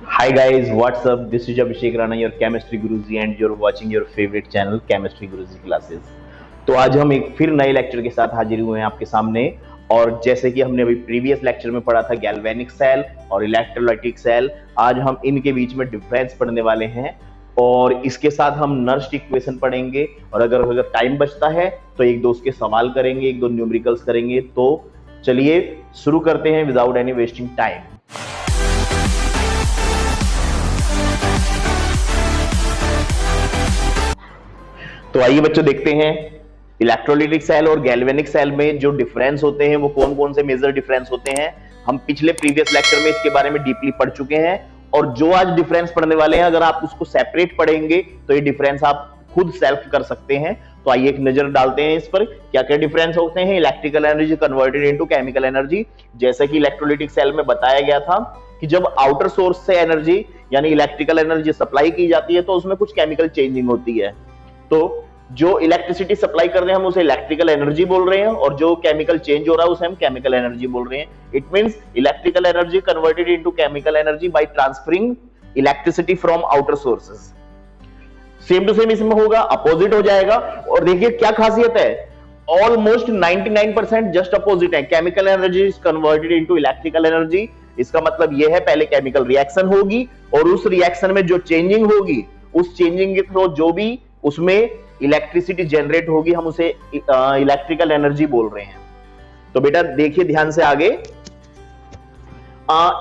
Hi guys, what's up? This is Abhishek Rana, your chemistry guruji, and you're watching your favorite channel, Chemistry Guruji Classes. तो आज हम एक फिर नए lecture के साथ हाजिर हुए हैं आपके सामने। और जैसे कि हमने अभी प्रीवियस लेक्चर में पढ़ा था गैल्वेनिक सेल और इलेक्ट्रोलाइटिक सेल, आज हम इनके बीच में डिफरेंस पढ़ने वाले हैं और इसके साथ हम नर्स्ट इक्वेशन पढ़ेंगे। और अगर टाइम बचता है तो एक दो उसके सवाल करेंगे, एक दो न्यूमेरिकल्स करेंगे। तो चलिए शुरू करते हैं विदाउट एनी वेस्टिंग टाइम। तो आइए बच्चों देखते हैं इलेक्ट्रोलाइटिक सेल और गैल्वेनिक सेल में जो डिफरेंस होते हैं वो कौन कौन से मेजर डिफरेंस होते हैं। हम पिछले प्रीवियस लेक्चर में इसके बारे में डीपली पढ़ चुके हैं और जो आज डिफरेंस पढ़ने वाले हैं अगर आप उसको सेपरेट पढ़ेंगे तो ये डिफरेंस आप खुद सेल्फ कर सकते हैं। तो आइए एक नजर डालते हैं इस पर क्या क्या डिफरेंस होते हैं। Electrical energy converted into chemical energy, जैसे कि इलेक्ट्रोलाइटिक सेल में बताया गया था कि जब आउटर सोर्स से एनर्जी यानी इलेक्ट्रिकल एनर्जी सप्लाई की जाती है तो उसमें कुछ केमिकल चेंजिंग होती है। तो जो इलेक्ट्रिसिटी सप्लाई कर रहे हैं हम उसे इलेक्ट्रिकल एनर्जी बोल रहे हैं और जो केमिकल चेंज हो रहा है उसे हम केमिकल एनर्जी बोल रहे हैं। It means electrical energy converted into chemical energy by transferring electricity from outer sources. Same to same इसमें होगा, अपोजिट हो जाएगा। और देखिए क्या खासियत है, ऑलमोस्ट 99% जस्ट अपोजिट है। Chemical energy is converted into electrical energy. इसका मतलब यह है पहले केमिकल रिएक्शन होगी और उस रिएक्शन में जो चेंजिंग होगी उस चेंजिंग के थ्रू जो भी उसमें इलेक्ट्रिसिटी जनरेट होगी हम उसे इलेक्ट्रिकल एनर्जी बोल रहे हैं। तो बेटा देखिए ध्यान से आगे,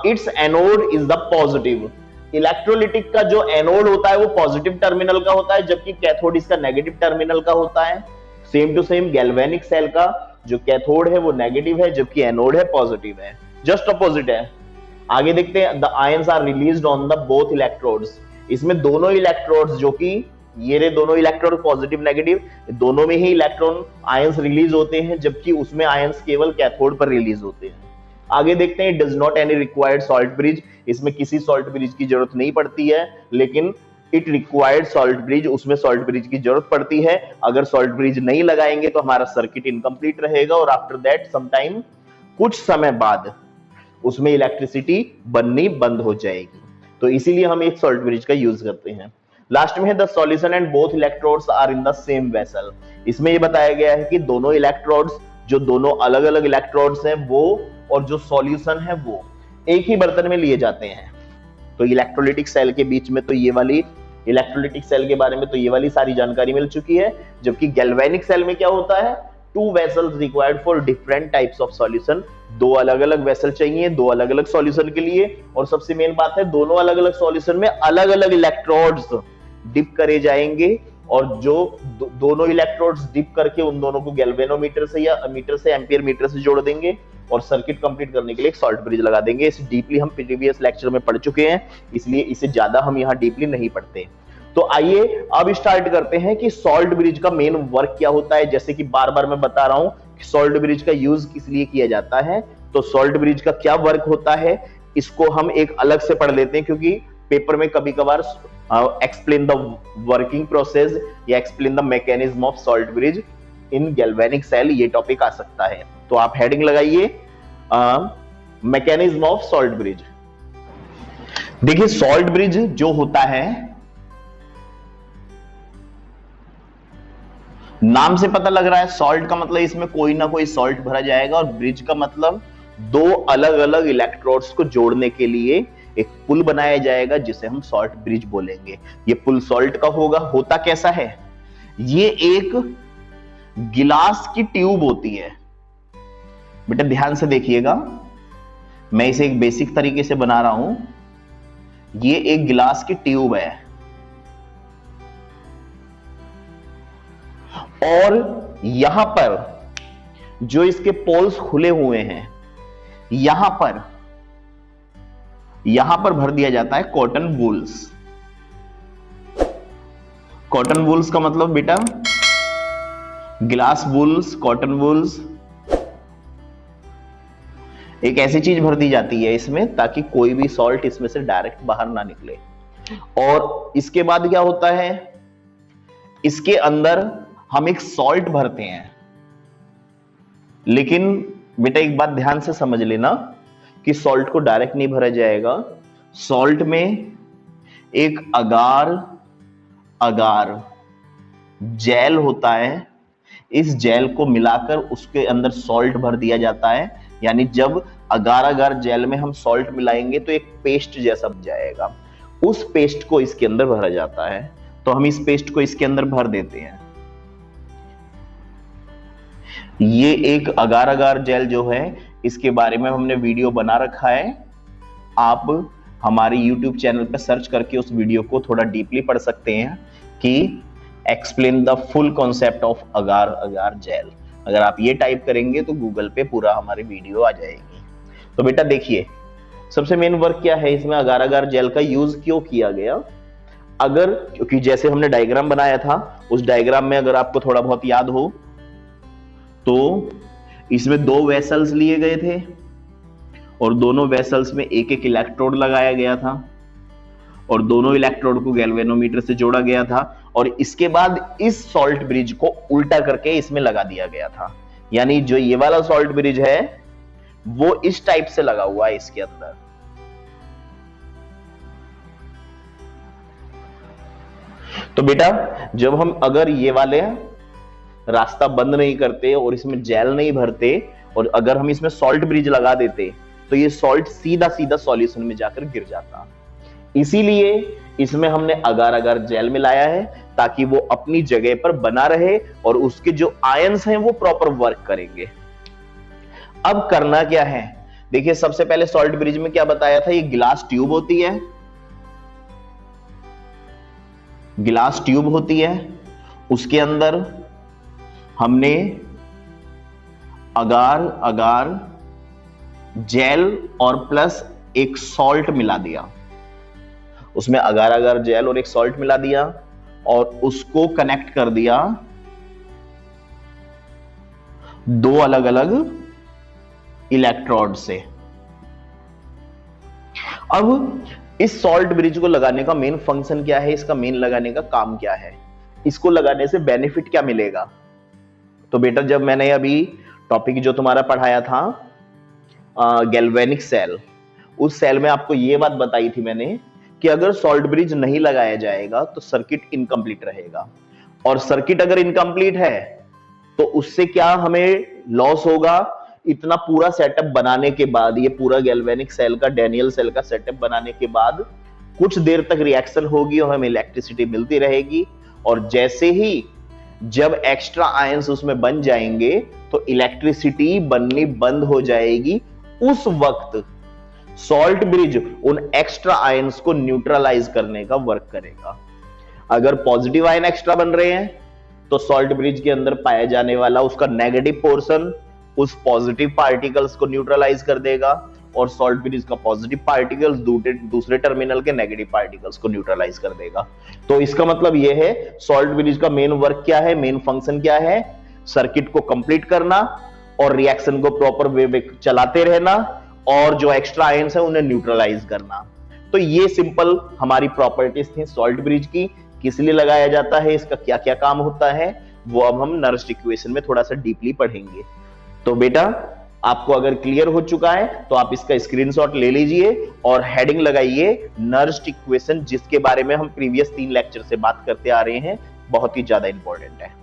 it's anode is the positive. Electrolytic का जो एनोड होता है वो पॉजिटिव टर्मिनल का होता है जबकि कैथोड इसका नेगेटिव टर्मिनल का होता है। Same to same galvanic cell का जो कैथोड है वो नेगेटिव है जबकि एनोड है पॉजिटिव है, जस्ट अपोजिट है। आगे देखते हैं, the ions are released on the both electrodes. इसमें दोनों इलेक्ट्रोड्स जो कि ये रे दोनों इलेक्ट्रोड पॉजिटिव नेगेटिव दोनों में ही इलेक्ट्रॉन आयंस रिलीज होते हैं जबकि उसमें आयंस केवल कैथोड पर रिलीज होते हैं। आगे देखते हैं, does not any required salt bridge. इसमें किसी सॉल्ट ब्रिज की जरूरत नहीं पड़ती है, लेकिन इट रिक्वायर्ड सॉल्ट ब्रिज, उसमें सॉल्ट ब्रिज की जरूरत पड़ती है। अगर सॉल्ट ब्रिज नहीं लगाएंगे तो हमारा सर्किट इनकम्प्लीट रहेगा और आफ्टर दैट समटाइम कुछ समय बाद उसमें इलेक्ट्रिसिटी बननी बंद हो जाएगी। तो इसीलिए हम एक सॉल्ट ब्रिज का यूज करते हैं। लास्ट में है the solution and both electrodes are in the same vessel. इसमें ये बताया गया है कि दोनों इलेक्ट्रोड्स, जो दोनों अलग अलग इलेक्ट्रोड्स हैं वो और जो सॉल्यूशन है वो एक ही बर्तन में लिए जाते हैं। तो इलेक्ट्रोलाइटिक सेल के बीच में तो ये वाली इलेक्ट्रोलाइटिक सेल के बारे में तो ये वाली सारी जानकारी मिल चुकी है। जबकि गैल्वेनिक सेल में क्या होता है, two vessels required for different types of solution. दो अलग अलग वेसल चाहिए दो अलग अलग सॉल्यूशन के लिए। और सबसे मेन बात है दोनों अलग अलग सॉल्यूशन में अलग अलग इलेक्ट्रोड्स डिप करे जाएंगे और जो दोनों इलेक्ट्रोड्स डिप करके उन दोनों को गैल्वेनोमीटर से या मीटर से एम्पियर मीटर से जोड़ देंगे और सर्किट कंप्लीट करने के लिए एक सॉल्ट ब्रिज लगा देंगे। इसे डीपली हम प्रीवियस लेक्चर में पढ़ चुके हैं, इसलिए इसे ज्यादा हम यहाँ डीपली नहीं पढ़ते। तो आइए अब स्टार्ट करते हैं कि सॉल्ट ब्रिज का मेन वर्क क्या होता है। जैसे कि बार बार मैं बता रहा हूं कि सॉल्ट ब्रिज का यूज किस लिए किया जाता है, तो सॉल्ट ब्रिज का क्या वर्क होता है इसको हम एक अलग से पढ़ लेते हैं, क्योंकि पेपर में कभी कभार एक्सप्लेन द वर्किंग प्रोसेस या explain the mechanism of salt bridge in galvanic cell ये टॉपिक आ सकता है। तो आप हेडिंग लगाइए मैकेनिज्म ऑफ सॉल्ट ब्रिज। देखिए सॉल्ट ब्रिज जो होता है, नाम से पता लग रहा है सॉल्ट का मतलब इसमें कोई ना कोई सॉल्ट भरा जाएगा और ब्रिज का मतलब दो अलग अलग इलेक्ट्रोड्स को जोड़ने के लिए एक पुल बनाया जाएगा जिसे हम सॉल्ट ब्रिज बोलेंगे। ये पुल सॉल्ट का होगा। होता कैसा है, ये एक गिलास की ट्यूब होती है। बेटा ध्यान से देखिएगा, मैं इसे एक बेसिक तरीके से बना रहा हूं। ये एक गिलास की ट्यूब है और यहां पर जो इसके पोल्स खुले हुए हैं यहां पर भर दिया जाता है कॉटन वूल्स। कॉटन वूल्स का मतलब बेटा ग्लास वूल्स, कॉटन वूल्स, एक ऐसी चीज भर दी जाती है इसमें ताकि कोई भी सॉल्ट इसमें से डायरेक्ट बाहर ना निकले। और इसके बाद क्या होता है, इसके अंदर हम एक सॉल्ट भरते हैं। लेकिन बेटा एक बात ध्यान से समझ लेना कि सॉल्ट को डायरेक्ट नहीं भरा जाएगा, सॉल्ट में एक अगार अगार जेल होता है, इस जेल को मिलाकर उसके अंदर सॉल्ट भर दिया जाता है। यानी जब अगार अगार जेल में हम सॉल्ट मिलाएंगे तो एक पेस्ट जैसा बन जाएगा, उस पेस्ट को इसके अंदर भरा जाता है। तो हम इस पेस्ट को इसके अंदर भर देते हैं। ये एक अगार अगार जेल जो है, इसके बारे में हमने वीडियो बना रखा है, आप हमारे YouTube चैनल पर सर्च करके उस वीडियो को थोड़ा डीपली पढ़ सकते हैं कि explain the full concept of agar agar gel. अगर आप ये टाइप करेंगे तो गूगल पे पूरा हमारी वीडियो आ जाएगी। तो बेटा देखिए, सबसे मेन वर्क क्या है इसमें, अगार अगार जेल का यूज क्यों किया गया। अगर क्योंकि जैसे हमने डायग्राम बनाया था, उस डायग्राम में अगर आपको थोड़ा बहुत याद हो तो इसमें दो वेसल्स लिए गए थे और दोनों वेसल्स में एक एक इलेक्ट्रोड लगाया गया था और दोनों इलेक्ट्रोड को गैल्वेनोमीटर से जोड़ा गया था और इसके बाद इस सॉल्ट ब्रिज को उल्टा करके इसमें लगा दिया गया था। यानी जो ये वाला सॉल्ट ब्रिज है वो इस टाइप से लगा हुआ है इसके अंदर। तो बेटा जब हम अगर ये वाले रास्ता बंद नहीं करते और इसमें जेल नहीं भरते और अगर हम इसमें सॉल्ट ब्रिज लगा देते तो ये सॉल्ट सीधा सीधा सॉल्यूशन में जाकर गिर जाता। इसीलिए इसमें हमने अगार अगार जेल मिलाया है ताकि वो अपनी जगह पर बना रहे और उसके जो आयंस हैं वो प्रॉपर वर्क करेंगे। अब करना क्या है, देखिए सबसे पहले सॉल्ट ब्रिज में क्या बताया था, ये गिलास ट्यूब होती है, गिलास ट्यूब होती है, उसके अंदर हमने अगार अगार जेल और प्लस एक सॉल्ट मिला दिया, उसमें अगार अगार जेल और एक सॉल्ट मिला दिया और उसको कनेक्ट कर दिया दो अलग अलग इलेक्ट्रोड से। अब इस सॉल्ट ब्रिज को लगाने का मेन फंक्शन क्या है, इसका मेन लगाने का काम क्या है, इसको लगाने से बेनिफिट क्या मिलेगा। तो बेटा जब मैंने अभी टॉपिक जो तुम्हारा पढ़ाया था गैल्वेनिक सेल, उस सेल में आपको यह बात बताई थी मैंने कि अगर सॉल्ट ब्रिज नहीं लगाया जाएगा तो सर्किट इनकम्प्लीट रहेगा और सर्किट अगर इनकम्प्लीट है तो उससे क्या हमें लॉस होगा। इतना पूरा सेटअप बनाने के बाद, ये पूरा गैल्वेनिक सेल का डैनियल सेल का सेटअप बनाने के बाद कुछ देर तक रिएक्शन होगी और हमें इलेक्ट्रिसिटी मिलती रहेगी और जैसे ही जब एक्स्ट्रा आयंस उसमें बन जाएंगे तो इलेक्ट्रिसिटी बननी बंद हो जाएगी। उस वक्त सॉल्ट ब्रिज उन एक्स्ट्रा आयंस को न्यूट्रलाइज करने का वर्क करेगा। अगर पॉजिटिव आयन एक्स्ट्रा बन रहे हैं तो सॉल्ट ब्रिज के अंदर पाया जाने वाला उसका नेगेटिव पोर्शन उस पॉजिटिव पार्टिकल्स को न्यूट्रलाइज कर देगा और सॉल्ट ब्रिज का पॉजिटिव पार्टिकल्स दूसरे टर्मिनल के नेगेटिव पार्टिकल्स को न्यूट्रलाइज कर देगा। तो इसका मतलब यह है सॉल्ट ब्रिज का मेन वर्क क्या है, मेन फंक्शन क्या है, सर्किट को कंप्लीट करना और रिएक्शन को प्रॉपर वे में चलाते रहना और जो एक्स्ट्रा आयंस है उन्हें न्यूट्रलाइज करना। तो ये सिंपल हमारी प्रॉपर्टीज थी सॉल्ट ब्रिज की, किस लिए लगाया जाता है, इसका क्या क्या काम होता है, वो अब हम नर्स्ट इक्वेशन में थोड़ा सा डीपली पढ़ेंगे। तो बेटा आपको अगर क्लियर हो चुका है तो आप इसका स्क्रीनशॉट ले लीजिए और हेडिंग लगाइए नर्स्ट इक्वेशन, जिसके बारे में हम प्रीवियस 3 लेक्चर से बात करते आ रहे हैं, बहुत ही ज्यादा इंपॉर्टेंट है।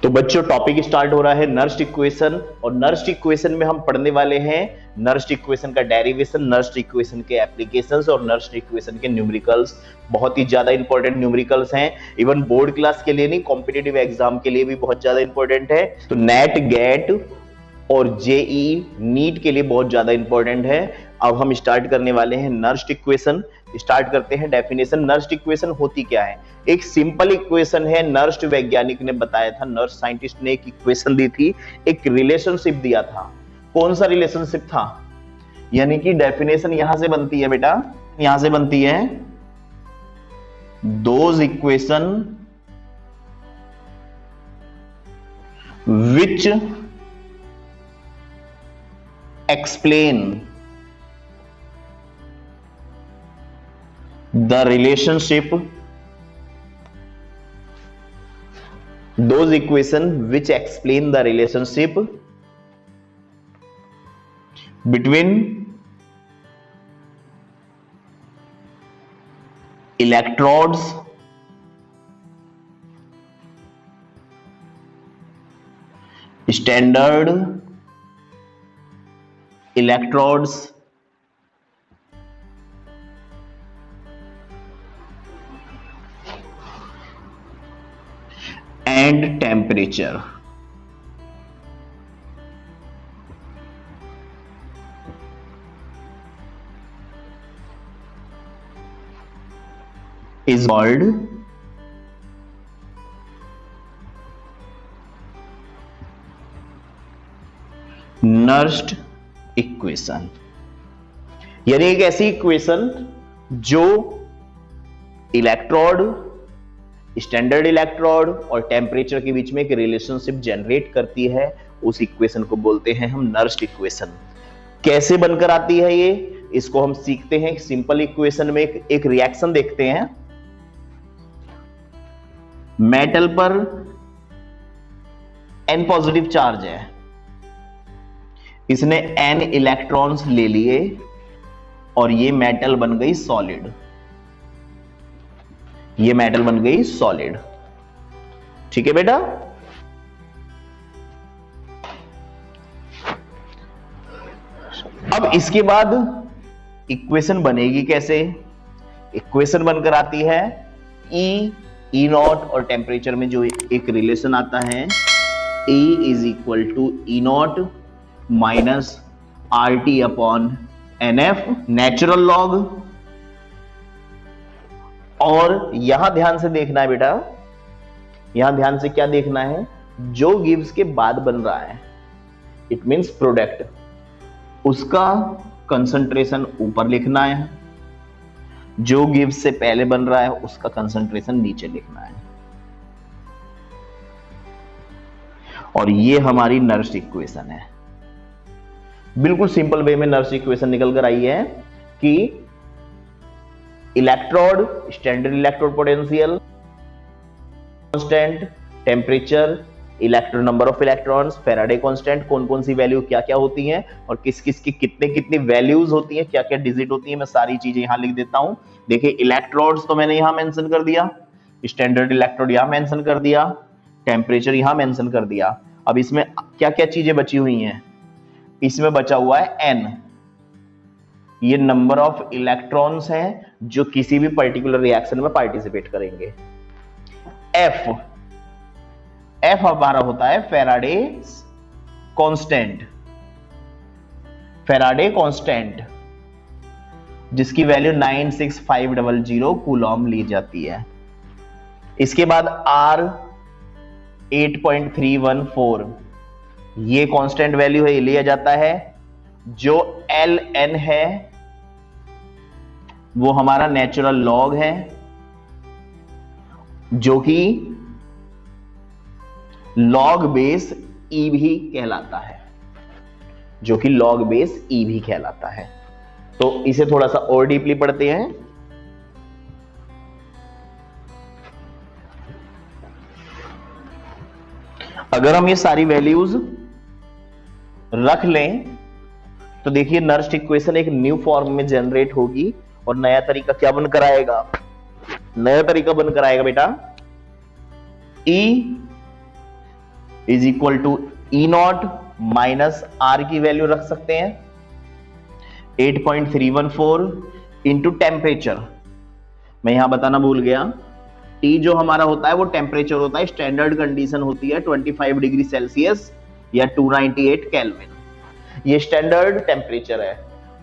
तो बच्चों टॉपिक स्टार्ट हो रहा है नर्स्ट इक्वेशन और नर्स्ट इक्वेशन में हम पढ़ने वाले हैं नर्स्ट इक्वेशन का डेरिवेशन, नर्स्ट इक्वेशन के एप्लीकेशंस और नर्स्ट इक्वेशन के न्यूमेरिकल्स। बहुत ही ज्यादा इंपॉर्टेंट न्यूमेरिकल्स हैं, इवन बोर्ड क्लास के लिए नहीं, कॉम्पिटिटिव एग्जाम के लिए भी बहुत ज्यादा इंपॉर्टेंट है। तो नेट, गेट और जेई नीट के लिए बहुत ज्यादा इंपॉर्टेंट है। अब हम स्टार्ट करने वाले हैं नर्स्ट इक्वेशन। स्टार्ट करते हैं डेफिनेशन। नर्स्ट इक्वेशन होती क्या है, एक सिंपल इक्वेशन है, नर्स्ट वैज्ञानिक ने बताया था, नर्स्ट साइंटिस्ट ने एक इक्वेशन दी थी, एक रिलेशनशिप दिया था। कौन सा रिलेशनशिप था, यानी कि डेफिनेशन यहां से बनती है बेटा, यहां से बनती है those equation which explain the relationship, those equations which explain the relationship between electrodes standard electrodes and temperature is called nursed equation, यानी एक ऐसी इक्वेशन जो इलेक्ट्रोड, स्टैंडर्ड इलेक्ट्रोड और टेम्परेचर के बीच में एक रिलेशनशिप जनरेट करती है। उस इक्वेशन को बोलते हैं हम नर्स्ड इक्वेशन। कैसे बनकर आती है ये, इसको हम सीखते हैं। सिंपल इक्वेशन में एक रिएक्शन देखते हैं। मेटल पर n पॉजिटिव चार्ज है, इसने n इलेक्ट्रॉन्स ले लिए और ये मेटल बन गई सॉलिड। ये मेटल बन गई सॉलिड, ठीक है बेटा। अब इसके बाद इक्वेशन बनेगी कैसे? इक्वेशन बनकर आती है ई नॉट और टेम्परेचर में जो एक रिलेशन आता है, E is equal to E naught minus R T upon NF natural log. और यहां ध्यान से देखना है बेटा, यहां ध्यान से क्या देखना है, जो गिव्स के बाद बन रहा है इट मींस प्रोडक्ट, उसका कंसंट्रेशन ऊपर लिखना है, जो गिव्स से पहले बन रहा है उसका कंसंट्रेशन नीचे लिखना है। और ये हमारी नर्स्ड इक्वेशन है। बिल्कुल सिंपल वे में नर्स्ड इक्वेशन निकल कर आई है कि electrode, standard electrode potential, constant, temperature, electron number of electrons, Faraday constant, कौन कौन सी वैल्यू क्या क्या होती हैं और किस किस की कितने कितनी वैल्यूज होती हैं, क्या क्या डिजिट होती है, मैं सारी चीजें यहां लिख देता हूं। देखिए इलेक्ट्रोड्स तो मैंने यहां मेंशन कर दिया, स्टैंडर्ड इलेक्ट्रोड यहां मेंशन कर दिया, टेम्परेचर यहां मेंशन कर दिया। अब इसमें क्या क्या चीजें बची हुई हैं? इसमें बचा हुआ है n, ये नंबर ऑफ इलेक्ट्रॉन्स हैं जो किसी भी पर्टिकुलर रिएक्शन में पार्टिसिपेट करेंगे। f हमारा होता है फैराडे कांस्टेंट, फैराडे कांस्टेंट जिसकी वैल्यू 96500 कूलॉम ली जाती है। इसके बाद R 8.314, ये कांस्टेंट वैल्यू है, ये लिया जाता है। जो Ln है वो हमारा नेचुरल लॉग है, जो कि लॉग बेस ई भी कहलाता है, जो कि लॉग बेस ई भी कहलाता है। तो इसे थोड़ा सा और डीपली पढ़ते हैं। अगर हम ये सारी वैल्यूज रख लें तो देखिए नर्स्ड इक्वेशन एक न्यू फॉर्म में जनरेट होगी और नया तरीका क्या बनकर आएगा? नया तरीका बनकर आएगा बेटा, E is equal to E naught minus R की वैल्यू रख सकते हैं 8.314 इंटू टेम्परेचर। मैं यहां बताना भूल गया, T जो हमारा होता है वो टेम्परेचर होता है, स्टैंडर्ड कंडीशन होती है 25 डिग्री सेल्सियस या 298 केल्विन, ये स्टैंडर्ड टेम्परेचर है।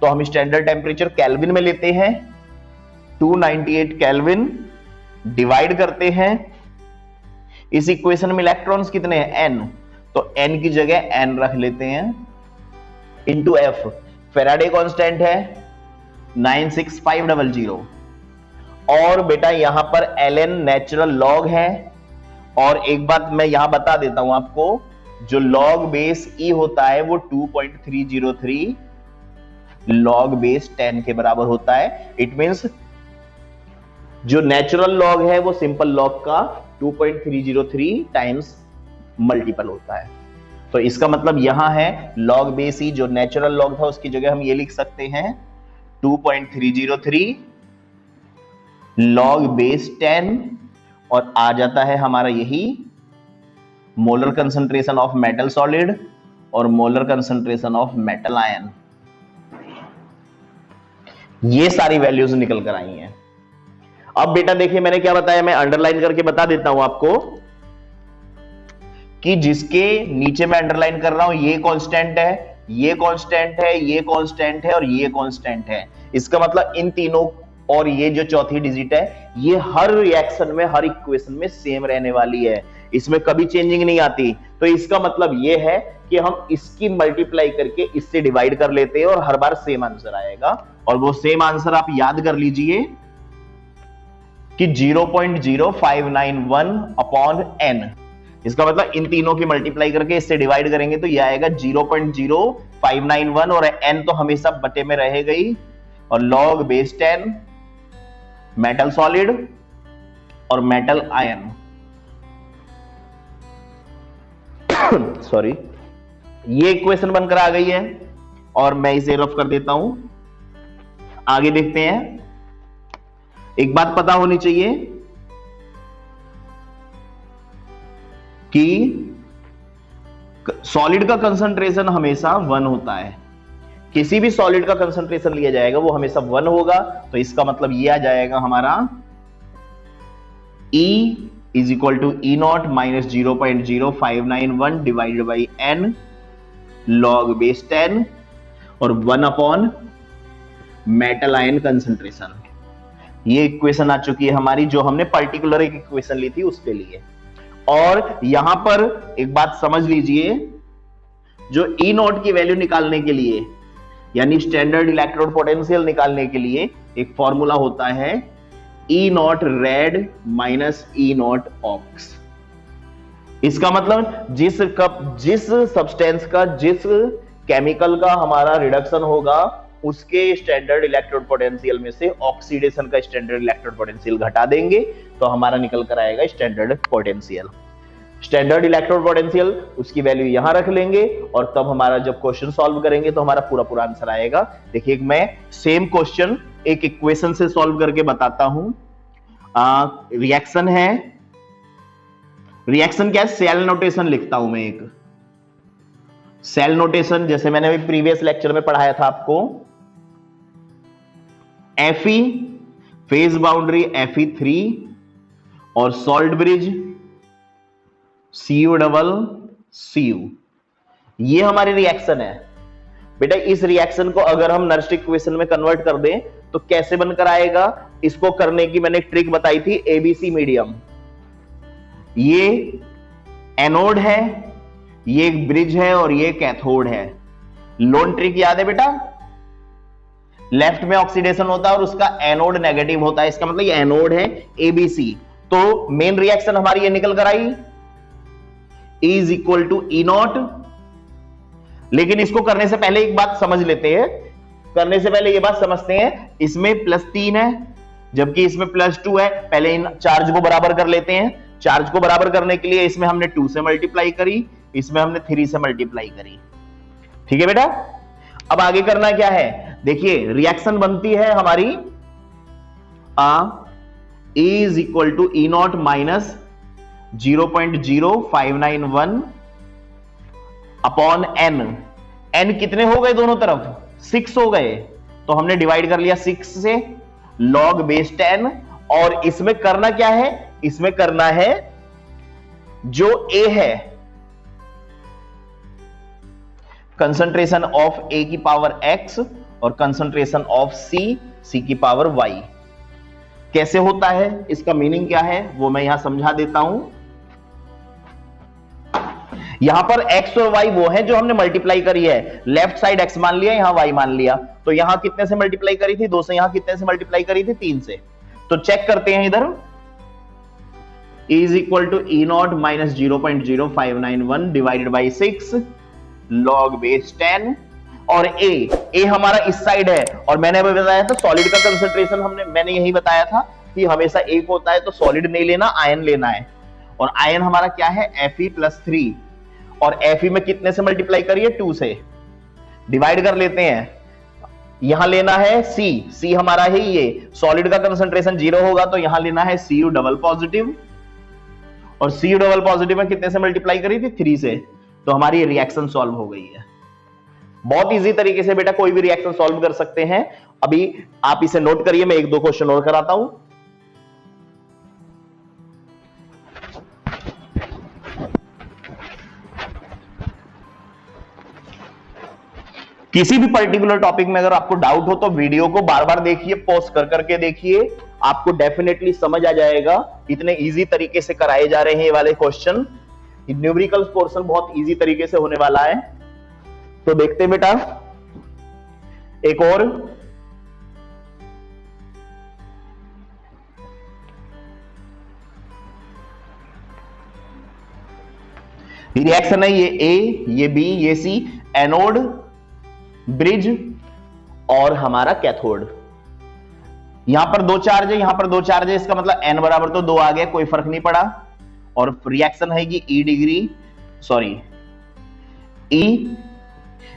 तो हम स्टैंडर्ड टेम्परेचर केल्विन में लेते हैं, 298 केल्विन डिवाइड करते हैं। इस इक्वेशन में इलेक्ट्रॉन्स कितने हैं? n, तो n की जगह n रख लेते हैं इंटू f, फैराडे कांस्टेंट है 96500 और बेटा यहां पर ln नेचुरल लॉग है। और एक बात मैं यहां बता देता हूं आपको, जो लॉग बेस e होता है वो 2.303 लॉग बेस 10 के बराबर होता है। इट मींस जो नेचुरल लॉग है वो सिंपल लॉग का 2.303 टाइम्स मल्टीपल होता है। तो इसका मतलब यहां है लॉग बेस ई, जो नेचुरल लॉग था उसकी जगह हम ये लिख सकते हैं 2.303 log बेस 10 और आ जाता है हमारा यही molar concentration of metal solid और molar concentration of metal ion. ये सारी वैल्यूज निकल कर आई हैं। अब बेटा देखिए मैंने क्या बताया, मैं अंडरलाइन करके बता देता हूं आपको कि जिसके नीचे मैं अंडरलाइन कर रहा हूं ये कांस्टेंट है, ये कांस्टेंट है, ये कांस्टेंट है और ये कांस्टेंट है। इसका मतलब इन तीनों और ये जो चौथी डिजिट है ये हर रिएक्शन में, हर इक्वेशन में सेम रहने वाली है, इसमें कभी चेंजिंग नहीं आती। तो इसका मतलब ये है कि हम इसकी मल्टीप्लाई करके इससे डिवाइड कर लेते हैं और हर बार सेम आंसर आएगा। और वो सेम आंसर आप याद कर लीजिए कि 0.0591 अपॉन n। इसका मतलब इन तीनों की मल्टीप्लाई करके इससे डिवाइड करेंगे तो ये आएगा 0.0591 और n तो हमेशा बटे में रहेगा ही, और log बेस 10 मेटल सॉलिड और मेटल आयन सॉरी, ये इक्वेशन बनकर आ गई है और मैं इसे रफ कर देता हूं। आगे देखते हैं। एक बात पता होनी चाहिए कि सॉलिड का कंसंट्रेशन हमेशा 1 होता है। किसी भी सॉलिड का कंसंट्रेशन लिया जाएगा वो हमेशा 1 होगा। तो इसका मतलब ये आ जाएगा हमारा E is equal to E naught minus 0.0591 divided by n log base 10 और 1 अपॉन मेटल आयन कंसंट्रेशन। ये इक्वेशन आ चुकी है हमारी, जो हमने पर्टिकुलर एक इक्वेशन ली थी उसके लिए। और यहां पर एक बात समझ लीजिए, जो ई नॉट की वैल्यू निकालने के लिए यानी स्टैंडर्ड इलेक्ट्रोड पोटेंशियल निकालने के लिए एक फॉर्मूला होता है E naught red minus E naught ox. इसका मतलब जिस सब्सटेंस का, जिस केमिकल का हमारा रिडक्शन होगा उसके स्टैंडर्ड इलेक्ट्रोड पोटेंशियल में से ऑक्सीडेशन का स्टैंडर्ड इलेक्ट्रोड पोटेंशियल घटा देंगे तो हमारा निकल कर आएगा standard potential. Standard electrode potential उसकी वैल्यू यहां रख लेंगे और तब हमारा जब क्वेश्चन सॉल्व करेंगे तो हमारा पूरा पूरा आंसर आएगा। देखिए मैं सेम क्वेश्चन एक इक्वेशन से सॉल्व करके बताता हूं। रिएक्शन है, रिएक्शन क्या है, सेल नोटेशन लिखता हूं मैं एक सेल नोटेशन, जैसे मैंने अभी प्रीवियस लेक्चर में पढ़ाया था आपको। Fe फेज बाउंड्री Fe3 और salt bridge Cu double Cu, ये हमारी रिएक्शन है। बेटा इस रिएक्शन को अगर हम नर्स्ट इक्वेशन में कन्वर्ट कर दें तो कैसे बनकर आएगा, इसको करने की मैंने एक ट्रिक बताई थी, एबीसी मीडियम। ये एनोड है, ये एक ब्रिज है और ये कैथोड है। लोन ट्रिक याद है बेटा, लेफ्ट में ऑक्सीडेशन होता है और उसका एनोड नेगेटिव होता है, इसका मतलब ये एनोड है एबीसी। तो मेन रिएक्शन हमारी ये निकल कर आई E is equal to E naught. लेकिन इसको करने से पहले एक बात समझ लेते हैं, करने से पहले ये बात समझते हैं, इसमें +3 है जबकि इसमें +2 है। पहले इन चार्ज को बराबर कर लेते हैं। चार्ज को बराबर करने के लिए इसमें हमने 2 से मल्टीप्लाई करी, इसमें हमने 3 से मल्टीप्लाई करी। ठीक है बेटा, अब आगे करना क्या है, देखिए रिएक्शन बनती है हमारी E is equal to E naught minus 0.0591 upon n। n कितने हो गए दोनों तरफ, 6 हो गए, तो हमने डिवाइड कर लिया 6 से, log बेस 10। और इसमें करना क्या है, इसमें करना है जो A है कंसंट्रेशन ऑफ A की पावर x और कंसंट्रेशन ऑफ C की पावर y। कैसे होता है, इसका मीनिंग क्या है वो मैं यहां समझा देता हूं। यहां पर x और y वो है जो हमने मल्टीप्लाई करी है, लेफ्ट साइड x मान लिया, यहां y मान लिया। तो यहां कितने से मल्टीप्लाई करी थी, 2 से। यहां कितने से मल्टीप्लाई करी थी, 3 से। तो चेक करते हैं इधर, E is equal to E naught minus 0.0591 divided by 6 log base 10। और A हमारा इस साइड है, और मैंने अभी बताया था सॉलिड का कंसंट्रेशन मैंने यही बताया था कि हमेशा एक होता है तो सॉलिड नहीं लेना, आयन लेना है। और आयन हमारा क्या है, Fe+3। और Fe में कितने से मल्टीप्लाई करिए, 2 से। डिवाइड कर लेते हैं, यहां लेना है सी हमारा है ये, सॉलिड का कंसंट्रेशन 0 होगा तो यहां लेना है Cu डबल पॉजिटिव, और Cu डबल पॉजिटिव में कितने से मल्टीप्लाई करी थी? 3 से, तो हमारी रिएक्शन सॉल्व हो गई है। बहुत इजी तरीके से बेटा कोई भी रिएक्शन सॉल्व कर सकते हैं। अभी आप इसे नोट करिए, मैं 1-2 क्वेश्चन और कराता हूं। किसी भी पर्टिकुलर टॉपिक में अगर आपको डाउट हो तो वीडियो को बार बार देखिए, पॉज कर करके देखिए, आपको डेफिनेटली समझ आ जाएगा। इतने इजी तरीके से कराए जा रहे हैं ये वाले क्वेश्चन। न्यूमेरिकल्स पोर्शन बहुत इजी तरीके से होने वाला है। तो देखते हैं बेटा एक और, रिएक्शन है ये ए, ये बी, ये सी, एनोड, ब्रिज और हमारा कैथोड। यहां पर 2 चार्ज है, यहां पर 2 चार्ज है, इसका मतलब n बराबर तो 2 आ गया, कोई फर्क नहीं पड़ा। और रिएक्शन है कि E degree, sorry E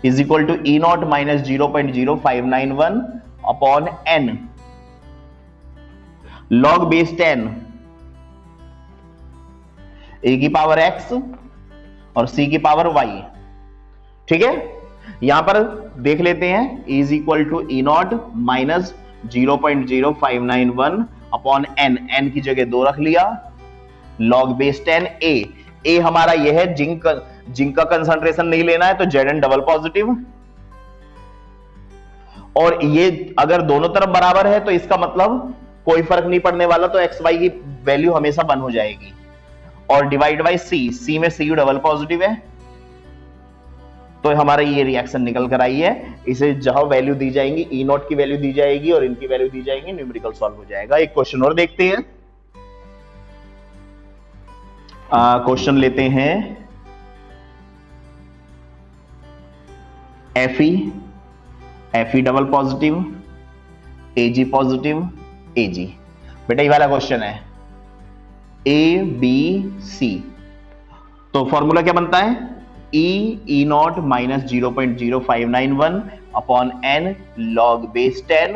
is equal to E naught minus 0.0591 upon n log base 10 A की पावर x और C की पावर y। ठीक है, यहां पर देख लेते हैं, E is equal to E naught minus 0.0591 upon n की जगह 2 रख लिया, लॉग बेस 10 A हमारा यह है, जिंक का कंसंट्रेशन नहीं लेना है तो Zn डबल पॉजिटिव, और ये अगर दोनों तरफ बराबर है तो इसका मतलब कोई फर्क नहीं पड़ने वाला, तो एक्स वाई की वैल्यू हमेशा 1 हो जाएगी। और डिवाइड बाय सी में Cu डबल पॉजिटिव है, तो हमारा ये रिएक्शन निकल कर आई है। इसे जहां वैल्यू दी जाएंगी, E नॉट की वैल्यू दी जाएगी और इनकी वैल्यू दी जाएगी, न्यूमेरिकल सॉल्व हो जाएगा। एक क्वेश्चन और देखते हैं। क्वेश्चन लेते हैं Fe double positive, Ag positive, Ag। बेटा ये वाला क्वेश्चन है ABC, तो फॉर्मूला क्या बनता है? E naught minus 0.0591 upon n log base 10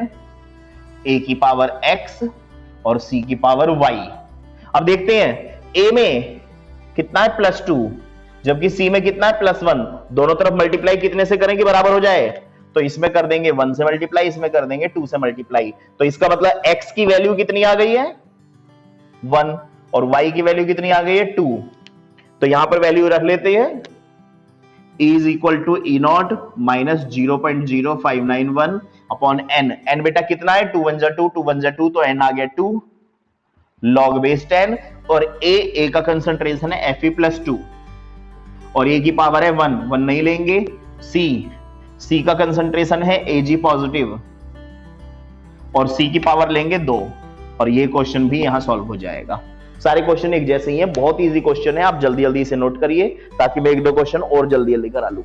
A की पावर x और C की पावर y। अब देखते हैं A में कितना है +2, जबकि C में कितना है +1। दोनों तरफ मल्टीप्लाई कितने से करें कि बराबर हो जाए? तो इसमें कर देंगे 1 से मल्टीप्लाई, इसमें कर देंगे 2 से मल्टीप्लाई। तो इसका मतलब x की वैल्यू कितनी आ गई है? 1, और y की वैल्यू कितनी आ गई है? 2। तो यहां पर वैल्यू रख लेते हैं, E is equal to E naught minus 0.0591 upon n बेटा कितना है? 2 1 2, 2 1 2, तो n आ गया 2 लॉग बेस 10, और A का कंसंट्रेशन है Fe+2 और A की पावर है 1 नहीं लेंगे। C का कंसंट्रेशन है Ag पॉजिटिव और C की पावर लेंगे 2, और ये क्वेश्चन भी यहां सॉल्व हो जाएगा। सारे क्वेश्चन एक जैसे ही हैं, बहुत इजी क्वेश्चन है, आप जल्दी जल्दी इसे नोट करिए ताकि मैं 1-2 क्वेश्चन और जल्दी जल्दी करा लूं।